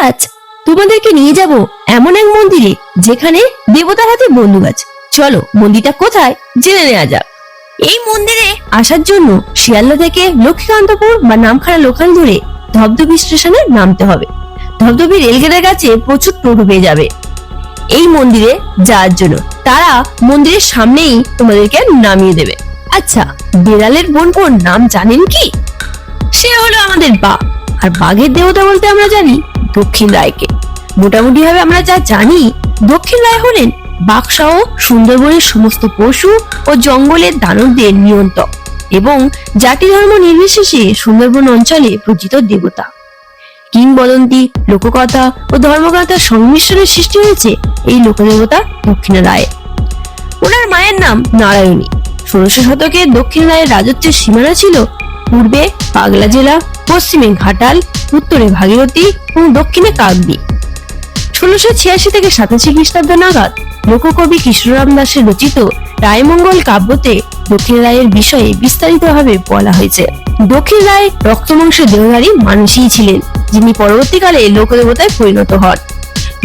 আজ তোমাদেরকে নিয়ে যাব এমন এক মন্দিরে যেখানে দেবতার হাতে বন্দুক আছে। চলো মন্দিরটা কোথায় জেনে নেওয়া যাক। এই মন্দিরে আসার জন্য শিয়ালদা থেকে লক্ষ্মীকান্তপুর বা নামখানা লোকাল ধরে ধবধবি স্টেশনে নামতে হবে। ধবধবি রেলগেটের কাছে প্রচুর টোটো পেয়ে যাবে এই মন্দিরে যাওয়ার জন্য। তারা মন্দিরের সামনেই তোমাদেরকে নামিয়ে দেবে। আচ্ছা, বিড়ালের বোন নাম জানেন কি? সে হলো আমাদের বাঘ। আর বাঘের দেবতা বলতে আমরা জানি দক্ষিণ রায়কে। মোটামুটি ভাবে আমরা যা জানি, দক্ষিণ রায় হলেন বাঘ সহ সুন্দরবনের সমস্ত পশু ও জঙ্গলের দানবদের নিয়ন্ত্রক এবং জাতি ধর্ম নির্বিশেষে সুন্দরবন অঞ্চলে পূজিত দেবতা। কিংবদন্তি, লোককথা ও ধর্মকথার সংমিশ্রণে সৃষ্টি হয়েছে এই লোকদেবতা দক্ষিণ রায়। ওনার মায়ের নাম নারায়ণী। 1600 শতকে দক্ষিণ রায়ের রাজত্বের সীমানা ছিল পূর্বে পাগলা জেলা, পশ্চিমে ঘাটাল, উত্তরে ভাগীরথী এবং দক্ষিণে কাকদ্বীপ। 1686 থেকে 87 খ্রিস্টাব্দ নাগাদ লোককবি কৃষ্ণরাম দাসের রচিত রায়মঙ্গল কাব্যতে দক্ষিণ রায়ের বিষয়ে বিস্তারিতভাবে বলা হয়েছে। দক্ষিণ রায় রক্তমাংসের দেহধারী মানুষই ছিলেন, যিনি পরবর্তীকালে লোকদেবতায় পরিণত হন।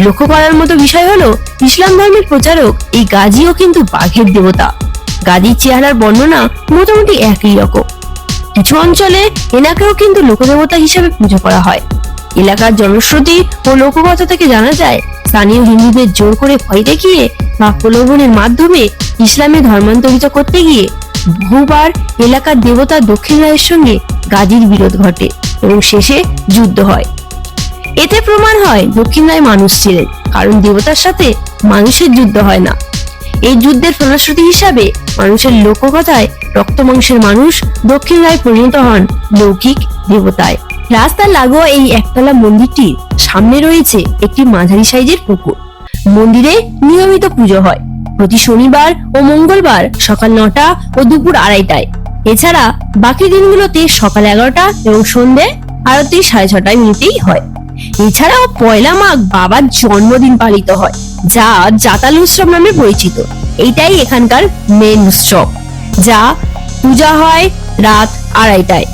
লক্ষ্য করার মতো বিষয় হলো ইসলাম ধর্মের প্রচারক এই গাজীও কিন্তু বাঘের দেবতা। গাজীর চেহারার বর্ণনা মোটামুটি একই রকম। কিছু অঞ্চলে এনাকেও কিন্তু লোকদেবতা হিসেবে পুজো করা হয়। এলাকার জনশ্রুতি ও লোককথা থেকে জানা যায়, স্থানীয় হিন্দুদের জোর করে ভয় দেখিয়ে বা প্রলোভনের মাধ্যমে ইসলামে ধর্মান্তরিত করতে গিয়ে বহুবার এলাকার দেবতা দক্ষিণ রায়ের সঙ্গে গাজীর বিরোধ ঘটে এবং শেষে যুদ্ধ হয়। এতে প্রমাণ হয় দক্ষিণ রায় মানুষ ছিলেন, কারণ দেবতার সাথে মানুষের যুদ্ধ হয় না। এই যুদ্ধের ফলশ্রুতি হিসাবে মানুষের লোককথায় রক্তমাংসের মানুষ দক্ষিণ রায় পরিণত হন লৌকিক দেবতায়। রাস্তার লাগোয়া এই একতলা মন্দিরটির সামনে রয়েছে একটি মাঝারি সাইজের পুকুর। মন্দিরে নিয়মিত পুজো হয় প্রতি শনিবার ও মঙ্গলবার সকাল 9টা ও দুপুর 2:30টায়। এছাড়া বাকি দিনগুলোতে সকাল 11টা এবং সন্ধ্যে আরতি 6:30 হয়। এছাড়াও পয়লা মাঘ বাবার জন্মদিন পালিত হয়, যা জাতাল উৎসব নামে পরিচিত। এইটাই এখানকার মেন উৎসব, যা পূজা হয় রাত 2:30টায়।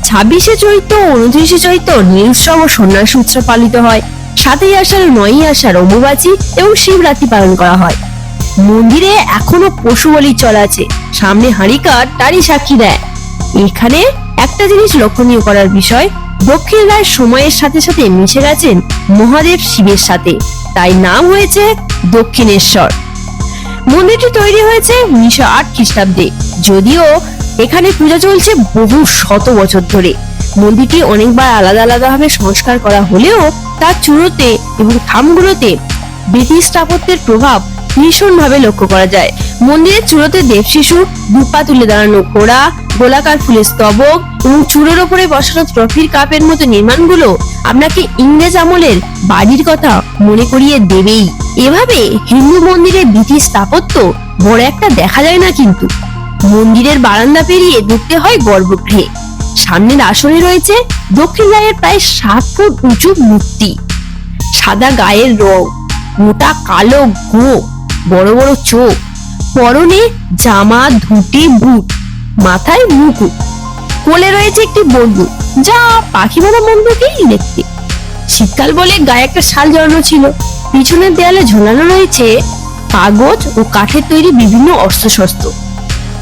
26শে চৈত্র, 29শে চৈত্র নীল উৎসব ও সন্ন্যাসী উৎসব পালিত হয়। 7ই আষাঢ়, 9ই আষাঢ় অম্বুবাচী এবং শিবরাত্রি পালন করা হয়। মন্দিরে এখনো পশু বলির চল আছে। সামনে হাঁড়িকাঠ তারই সাক্ষী দেয়। এখানে একটা জিনিস লক্ষণীয় করার বিষয়, দক্ষিণ রায় সময়ের সাথে সাথে মিশে গেছেন মহাদেব শিবের সাথে, তাই নাম হয়েছে দক্ষিণেশ্বর। মন্দিরটি তৈরি হয়েছে 1908 খ্রিস্টাব্দে। যদিও এখানে পূজা চলছে বহু শত বছর ধরে। মন্দিরটি অনেকবার আলাদা আলাদা ভাবে সংস্কার করা হলেও তার চূড়োতে এবং থামগুলোতে ব্রিটিশ স্থাপত্যের প্রভাব ভীষণ ভাবে লক্ষ্য করা যায়। মন্দিরের চূড়োতে দেবশিশু, দুপা তুলে দাঁড়ানো ঘোড়া, গোলাকার ফুলের স্তবক এবং চূড়োর ওপরে বসানো ট্রফির কাপের মতো নির্মাণগুলো আপনাকে ইংরেজ আমলের বাড়ির কথা মনে করিয়ে দেবেই। এভাবে হিন্দু মন্দিরে ব্রিটিশ স্থাপত্য বড় একটা দেখা যায় না, কিন্তু মন্দিরের বারান্দা পেরিয়ে ঢুকতে হয় গর্ভগৃহে। সামনের আসনে রয়েছে দক্ষিণ রায়ের প্রায় 7 ফুট উঁচু মূর্তি। সাদা গায়ের রং, মোটা কালো গোঁফ, বড় বড় চোখ, পরনে জামা, ধুতি, বুট, মাথায় মুকুট। কোলে রয়েছে একটি বন্দুক, যা পাখি মারা বন্দুকই দেখতে। শীতকাল বলে গায়ে একটা শাল জড়ানো ছিল। পিছনের দেয়ালে ঝোলানো রয়েছে কাগজ ও কাঠের তৈরি বিভিন্ন অস্ত্রশস্ত্র।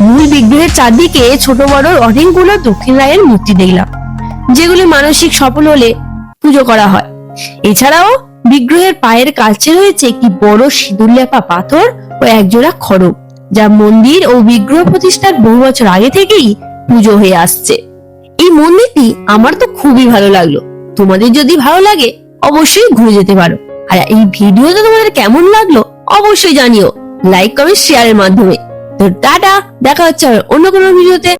মূল বিগ্রহের চারদিকে ছোট বড় অনেকগুলো দক্ষিণ রায়ের মূর্তি দেখলাম, যেগুলি মানসিক সফল হলে পুজো করা হয়। এছাড়াও বিগ্রহের পায়ের কাছে রয়েছে একটি বড় সিঁদুর লেপা পাথর ও একজোড়া খড়গ, যা মন্দির ও বিগ্রহ প্রতিষ্ঠার বহু বছর আগে থেকেই পুজো হয়ে আসছে। এই মন্দিরটি আমার তো খুবই ভালো লাগলো। তোমাদের যদি ভালো লাগে অবশ্যই ঘুরে যেতে পারো। আর এই ভিডিওটা তোমাদের কেমন লাগলো অবশ্যই জানিও লাইক, কমেন্ট, শেয়ারের মাধ্যমে। তো টাটা, দেখা হচ্ছে অন্য কোনো ভিডিওতে।